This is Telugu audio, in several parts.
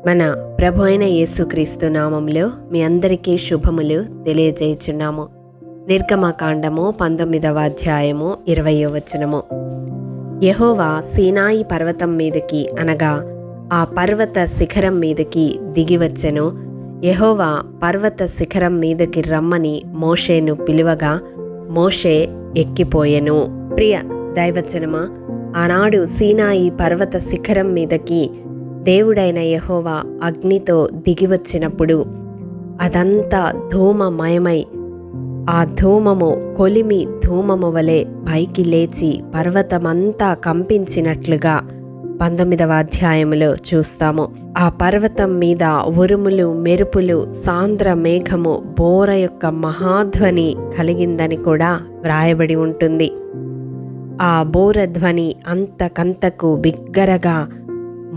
మన ప్రభు అయిన యేసుక్రీస్తు నామంలో మీ అందరికీ శుభములు తెలియజేయుచున్నాము. నిర్గమకాండము 19వ అధ్యాయము 20వ వచనము. యెహోవా సీనాయి పర్వతం మీదకి అనగా ఆ పర్వత శిఖరం మీదకి దిగివచ్చెను. యెహోవా పర్వత శిఖరం మీదకి రమ్మని మోషేను పిలువగా మోషే ఎక్కిపోయెను. ప్రియ దైవజనమా, ఆనాడు సీనాయి పర్వత శిఖరం మీదకి దేవుడైన యెహోవా అగ్నితో దిగివచ్చినప్పుడు అదంతా ధూమమయమై ఆ ధూమము కొలిమి ధూమము వలె పైకి లేచి పర్వతమంతా కంపించినట్లుగా 19వ అధ్యాయములో చూస్తాము. ఆ పర్వతం మీద ఉరుములు మెరుపులు సాంద్ర మేఘము బోర యొక్క మహాధ్వని కలిగిందని కూడా వ్రాయబడి ఉంటుంది. ఆ బోర ధ్వని అంతకంతకు బిగ్గరగా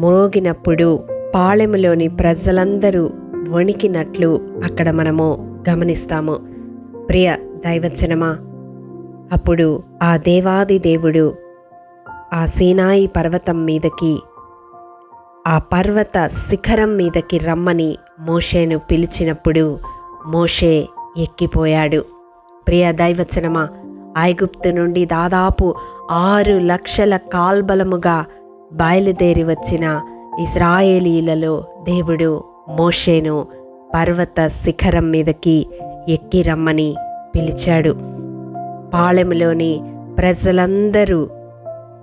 మోగినప్పుడు పాళెములోని ప్రజలందరూ వణికినట్లు అక్కడ మనము గమనిస్తాము. ప్రియ దైవజనమా, అప్పుడు ఆ దేవాది దేవుడు ఆ సీనాయి పర్వతం మీదకి ఆ పర్వత శిఖరం మీదకి రమ్మని మోషేను పిలిచినప్పుడు మోషే ఎక్కిపోయాడు. ప్రియ దైవజనమా, ఐగుప్తు నుండి దాదాపు 6 లక్షల కాల్బలముగా బయలుదేరి వచ్చిన ఇశ్రాయేలీలలో దేవుడు మోషేను పర్వత శిఖరం మీదకి ఎక్కి రమ్మని పిలిచాడు. పాళెములోని ప్రజలందరూ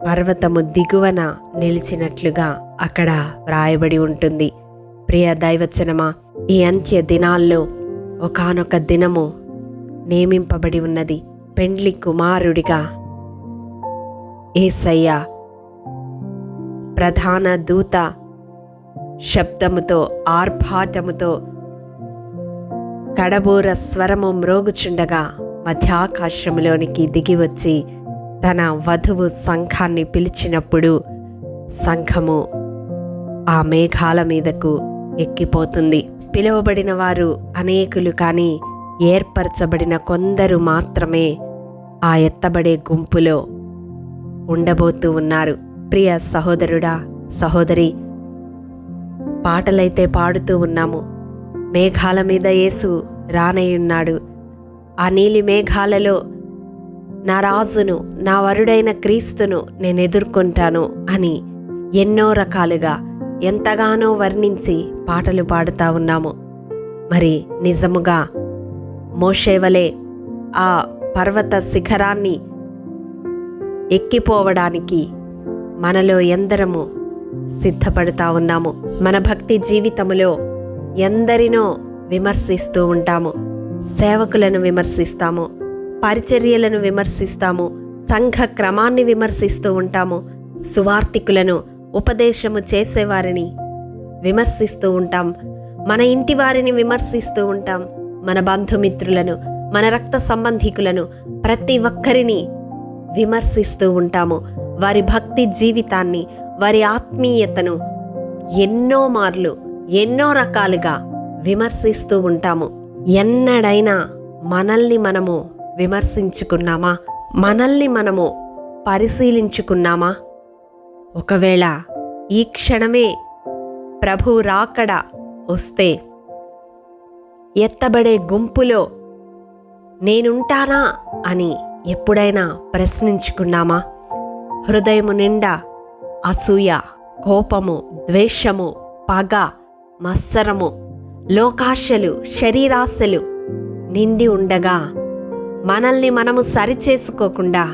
పర్వతము దిగువన నిలిచినట్లుగా అక్కడ వ్రాయబడి ఉంటుంది. ప్రియ దైవజనమా, ఈ అంత్య దినాల్లో ఒకానొక దినము నియమింపబడి ఉన్నది. పెండ్లి కుమారుడిగా యేసయ్య ప్రధాన దూత శబ్దముతో ఆర్భాటముతో కడబోర స్వరము మ్రోగుచుండగా మధ్యాకాశములోనికి దిగివచ్చి తన వధువు సంఘాన్ని పిలిచినప్పుడు సంఘము ఆ మేఘాల మీదకు ఎక్కిపోతుంది. పిలువబడిన వారు అనేకులు, కానీ ఏర్పరచబడిన కొందరు మాత్రమే ఆ ఎత్తబడే గుంపులో ఉండబోతూ ఉన్నారు. ప్రియ సహోదరుడా, సహోదరి, పాటలైతే పాడుతూ ఉన్నాము. మేఘాల మీద యేసు రానయ్యున్నాడు. ఆ నీలి మేఘాలలో నా రాజును, నా వరుడైన క్రీస్తును నేను ఎదుర్కొంటాను అని ఎన్నో రకాలుగా ఎంతగానో వర్ణించి పాటలు పాడుతూ ఉన్నాము. మరి నిజముగా మోషే వలె ఆ పర్వత శిఖరాన్ని ఎక్కిపోవడానికి మనలో ఎందరము సిద్ధపడుతూ ఉన్నాము? మన భక్తి జీవితములో ఎందరినో విమర్శిస్తూ ఉంటాము. సేవకులను విమర్శిస్తాము, పరిచర్యలను విమర్శిస్తాము, సంఘ క్రమాన్ని విమర్శిస్తూ ఉంటాము, సువార్తికులను, ఉపదేశము చేసేవారిని విమర్శిస్తూ ఉంటాం, మన ఇంటి వారిని విమర్శిస్తూ ఉంటాం, మన బంధుమిత్రులను, మన రక్త సంబంధికులను, ప్రతి ఒక్కరిని విమర్శిస్తూ ఉంటాము. వారి భక్తి జీవితాన్ని, వారి ఆత్మీయతను ఎన్నో మార్లు ఎన్నో రకాలుగా విమర్శిస్తూ ఉంటాము. ఎన్నడైనా మనల్ని మనము విమర్శించుకున్నామా? మనల్ని మనము పరిశీలించుకున్నామా? ఒకవేళ ఈ క్షణమే ప్రభు రాకడ వస్తే ఎత్తబడే గుంపులో నేనుంటానా అని ఎప్పుడైనా ప్రశ్నించుకున్నామా? హృదయము నిండా అసూయ, కోపము, ద్వేషము, పగ, మత్సరము, లోకాశలు, శరీరాశలు నిండి ఉండగా మనల్ని మనము సరిచేసుకోకుండా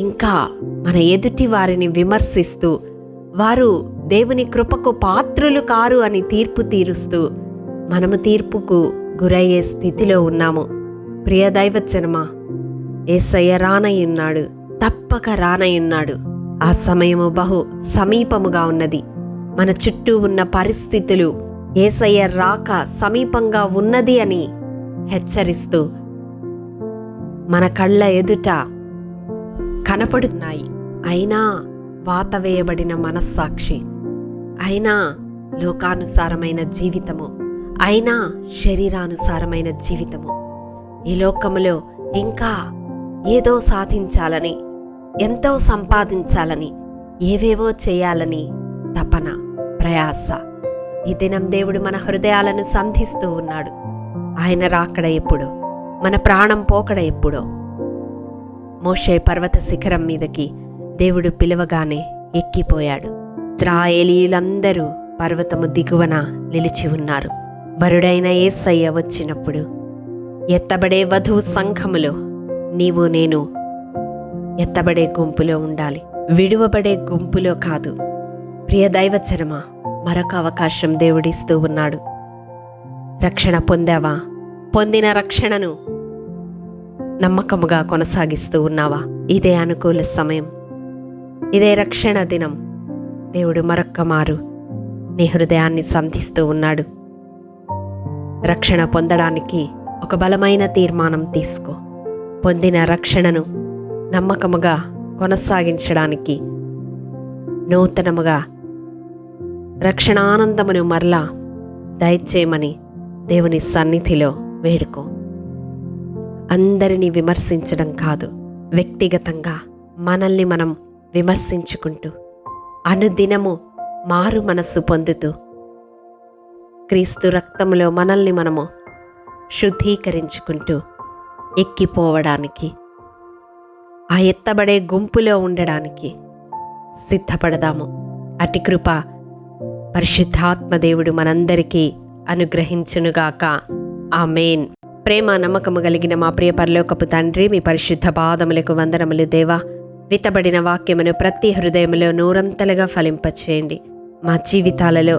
ఇంకా మన ఎదుటి వారిని విమర్శిస్తూ వారు దేవుని కృపకు పాత్రులు కారు అని తీర్పు తీరుస్తూ మనము తీర్పుకు గురయ్యే స్థితిలో ఉన్నాము. ప్రియ దైవజనమా, యేసయ్య రానయ్యున్నాడు, తప్పక రానయ్యున్నాడు. ఆ సమయము బహు సమీపముగా ఉన్నది. మన చుట్టూ ఉన్న పరిస్థితులు యేసయ్య రాక సమీపంగా ఉన్నది అని హెచ్చరిస్తూ మన కళ్ళ ఎదుట కనపడుతున్నాయి. అయినా వాతవేయబడిన మనస్సాక్షి, అయినా లోకానుసారమైన జీవితము, అయినా శరీరానుసారమైన జీవితము, ఈ లోకములో ఇంకా ఏదో సాధించాలని, ఎంతో సంపాదించాలని, ఏవేవో చేయాలని తపన, ప్రయాస, ఈ దినం దేవుడు మన హృదయాలను సంధిస్తూ ఉన్నాడు. ఆయన రాకడ ఎప్పుడో, మన ప్రాణం పోకడ ఎప్పుడో. మోషే పర్వత శిఖరం మీదకి దేవుడు పిలవగానే ఎక్కిపోయాడు. ఇశ్రాయేలీయులందరూ పర్వతము దిగువన నిలిచి ఉన్నారు. బరుడైన యేసయ్య వచ్చినప్పుడు ఎత్తబడే వధువు సంఘములో నీవు నేను ఎత్తబడే గుంపులో ఉండాలి, విడువబడే గుంపులో కాదు. ప్రియ దైవజనమా, మరొక అవకాశం దేవుడిస్తూ ఉన్నాడు. రక్షణ పొందావా? పొందిన రక్షణను నమ్మకముగా కొనసాగిస్తూ ఉన్నావా? ఇదే అనుకూల సమయం, ఇదే రక్షణ దినం. దేవుడు మరొక్క మారు నీ హృదయాన్ని సంధిస్తూ ఉన్నాడు. రక్షణ పొందడానికి ఒక బలమైన తీర్మానం తీసుకో. పొందిన రక్షణను నమ్మకముగా కొనసాగించడానికి, నూతనముగా రక్షణ ఆనందమును మరలా దయచేయమని దేవుని సన్నిధిలో వేడుకో. అందరినీ విమర్శించడం కాదు, వ్యక్తిగతంగా మనల్ని మనం విమర్శించుకుంటూ అనుదినము మారు మనస్సు పొందుతూ క్రీస్తు రక్తములో మనల్ని మనము శుద్ధీకరించుకుంటూ ఎక్కిపోవడానికి, ఆ ఎత్తబడే గుంపులో ఉండడానికి సిద్ధపడదాము. అటి కృప పరిశుద్ధాత్మదేవుడు మనందరికీ అనుగ్రహించునుగాక. ఆమేన్. ప్రేమ నమ్మకము కలిగిన మా ప్రియ పరలోకపు తండ్రి, మీ పరిశుద్ధ పాదములకు వందనములు దేవా. విత్తబడిన వాక్యమును ప్రతి హృదయములో నూరంతలుగా ఫలింపచేయండి. మా జీవితాలలో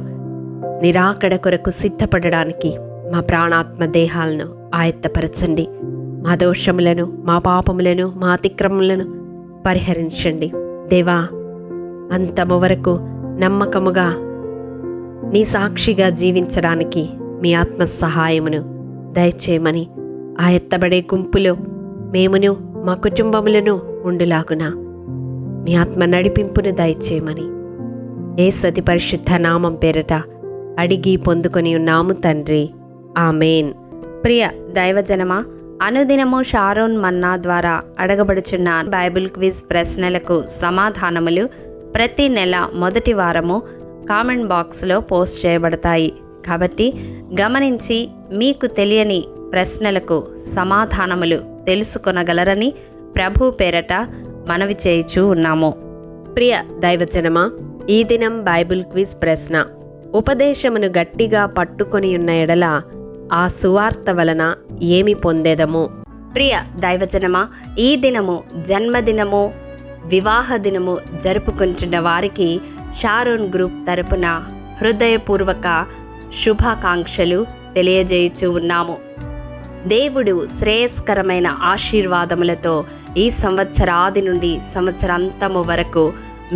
నిరాకడ కొరకు సిద్ధపడడానికి మా ప్రాణాత్మ దేహాలను ఆయత్తపరచండి. మా దోషములను, మా పాపములను, మా అతిక్రమములను పరిహరించండి దేవా. అంతము వరకు నమ్మకముగా నీ సాక్షిగా జీవించడానికి మీ ఆత్మ సహాయమును దయచేయమని, ఆ ఎత్తబడే గుంపులో మేమును మా కుటుంబములను ఉండులాగున మీ ఆత్మ నడిపింపును దయచేయమని యేసతి పరిశుద్ధ నామం పేరట అడిగి పొందుకొని ఉన్నాము తండ్రి. ఆమేన్. ప్రియ దైవజనమా, అనుదినము షారోన్ మన్నా ద్వారా అడగబడుచున్న బైబిల్ క్విజ్ ప్రశ్నలకు సమాధానములు ప్రతి నెల మొదటి వారము కామెంట్ బాక్స్లో పోస్ట్ చేయబడతాయి. కాబట్టి గమనించి మీకు తెలియని ప్రశ్నలకు సమాధానములు తెలుసుకొనగలరని ప్రభు పేరట మనవి చేయుచూ ఉన్నాము. ప్రియ దైవజనమా, ఈ దినం బైబిల్ క్విజ్ ప్రశ్న: ఉపదేశమును గట్టిగా పట్టుకొని ఉన్న ఎడల ఆ సువార్త వలన ఏమి పొందేదము? ప్రియ దైవజనమా, ఈ దినము జన్మదినము, వివాహ దినము జరుపుకుంటున్న వారికి షారోన్ గ్రూప్ తరపున హృదయపూర్వక శుభాకాంక్షలు తెలియజేయుచూ ఉన్నాము. దేవుడు శ్రేయస్కరమైన ఆశీర్వాదములతో ఈ సంవత్సరాది నుండి సంవత్సరాంతము వరకు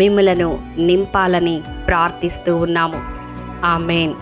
మిమ్ములను నింపాలని ప్రార్థిస్తూ ఉన్నాము. ఆమేన్.